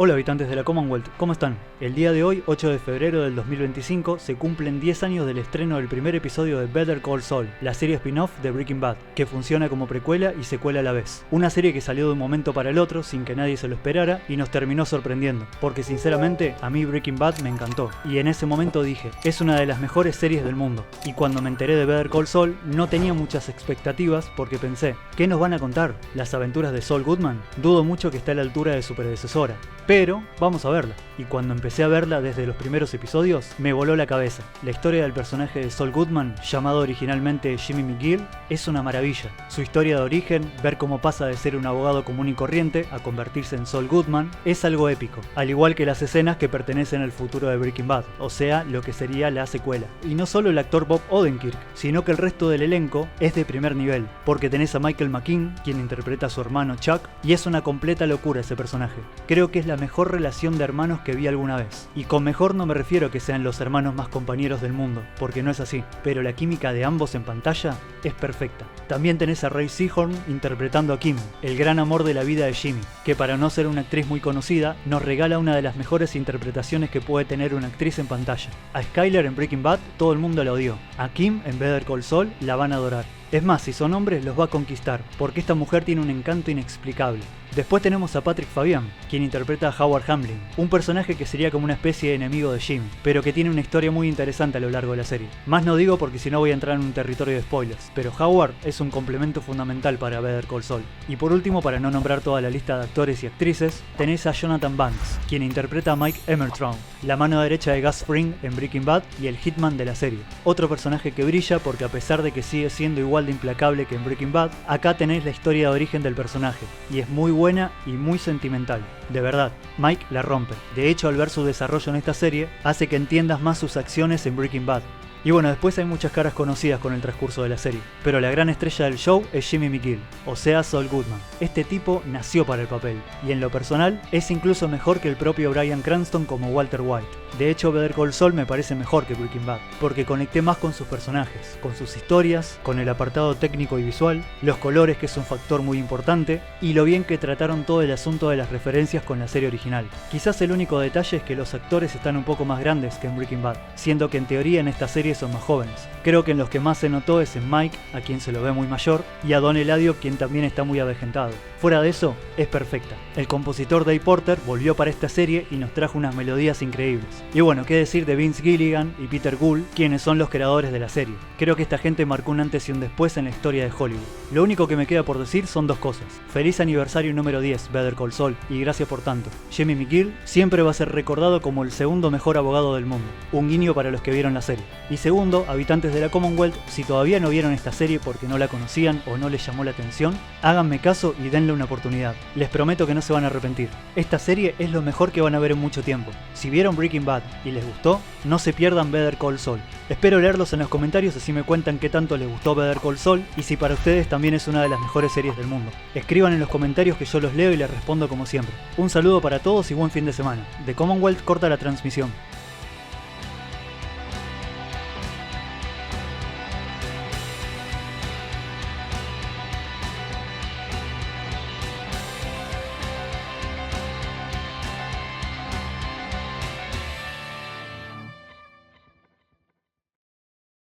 Hola habitantes de la Commonwealth, ¿cómo están? El día de hoy, 8 de febrero del 2025, se cumplen 10 años del estreno del primer episodio de Better Call Saul, la serie spin-off de Breaking Bad, que funciona como precuela y secuela a la vez. Una serie que salió de un momento para el otro sin que nadie se lo esperara y nos terminó sorprendiendo, porque sinceramente a mí Breaking Bad me encantó, y en ese momento dije, es una de las mejores series del mundo. Y cuando me enteré de Better Call Saul no tenía muchas expectativas porque pensé, ¿qué nos van a contar? ¿Las aventuras de Saul Goodman? Dudo mucho que esté a la altura de su predecesora. Pero vamos a verla, y cuando empecé a verla desde los primeros episodios, me voló la cabeza. La historia del personaje de Saul Goodman, llamado originalmente Jimmy McGill, es una maravilla. Su historia de origen, ver cómo pasa de ser un abogado común y corriente a convertirse en Saul Goodman, es algo épico, al igual que las escenas que pertenecen al futuro de Breaking Bad, o sea, lo que sería la secuela. Y no solo el actor Bob Odenkirk, sino que el resto del elenco es de primer nivel, porque tenés a Michael McKean, quien interpreta a su hermano Chuck, y es una completa locura ese personaje. Creo que es la mejor relación de hermanos que vi alguna vez. Y con mejor no me refiero a que sean los hermanos más compañeros del mundo, porque no es así, pero la química de ambos en pantalla es perfecta. También tenés a Ray Seahorn interpretando a Kim, el gran amor de la vida de Jimmy, que para no ser una actriz muy conocida, nos regala una de las mejores interpretaciones que puede tener una actriz en pantalla. A Skyler en Breaking Bad todo el mundo la odió, a Kim en Better Call Saul la van a adorar. Es más, si son hombres los va a conquistar, porque esta mujer tiene un encanto inexplicable. Después tenemos a Patrick Fabian, quien interpreta a Howard Hamlin, un personaje que sería como una especie de enemigo de Jimmy, pero que tiene una historia muy interesante a lo largo de la serie. Más no digo porque si no voy a entrar en un territorio de spoilers, pero Howard es un complemento fundamental para Better Call Saul. Y por último, para no nombrar toda la lista de actores y actrices, tenés a Jonathan Banks, quien interpreta a Mike Emertraum, la mano derecha de Gus Fring en Breaking Bad y el hitman de la serie. Otro personaje que brilla porque a pesar de que sigue siendo igual de implacable que en Breaking Bad, acá tenés la historia de origen del personaje, y es muy buena y muy sentimental. De verdad, Mike la rompe. De hecho, al ver su desarrollo en esta serie, hace que entiendas más sus acciones en Breaking Bad. Y bueno, después hay muchas caras conocidas con el transcurso de la serie, pero la gran estrella del show es Jimmy McGill, o sea Saul Goodman. Este tipo nació para el papel, y en lo personal es incluso mejor que el propio Bryan Cranston como Walter White. De hecho, Better Call Saul me parece mejor que Breaking Bad, porque conecté más con sus personajes, con sus historias, con el apartado técnico y visual, los colores que es un factor muy importante, y lo bien que trataron todo el asunto de las referencias con la serie original. Quizás el único detalle es que los actores están un poco más grandes que en Breaking Bad, siendo que en teoría en esta serie son más jóvenes. Creo que en los que más se notó es en Mike, a quien se lo ve muy mayor, y a Don Eladio, quien también está muy avejentado. Fuera de eso, es perfecta. El compositor Dave Porter volvió para esta serie y nos trajo unas melodías increíbles. Y bueno, qué decir de Vince Gilligan y Peter Gould, quienes son los creadores de la serie. Creo que esta gente marcó un antes y un después en la historia de Hollywood. Lo único que me queda por decir son dos cosas. Feliz aniversario número 10, Better Call Saul, y gracias por tanto. Jimmy McGill siempre va a ser recordado como el segundo mejor abogado del mundo. Un guiño para los que vieron la serie. Y segundo, habitantes de la Commonwealth, si todavía no vieron esta serie porque no la conocían o no les llamó la atención, háganme caso y denle una oportunidad. Les prometo que no se van a arrepentir. Esta serie es lo mejor que van a ver en mucho tiempo. Si vieron Breaking Bad y les gustó, no se pierdan Better Call Saul. Espero leerlos en los comentarios así me cuentan qué tanto les gustó Better Call Saul y si para ustedes también es una de las mejores series del mundo. Escriban en los comentarios que yo los leo y les respondo como siempre. Un saludo para todos y buen fin de semana. The Commonwealth corta la transmisión.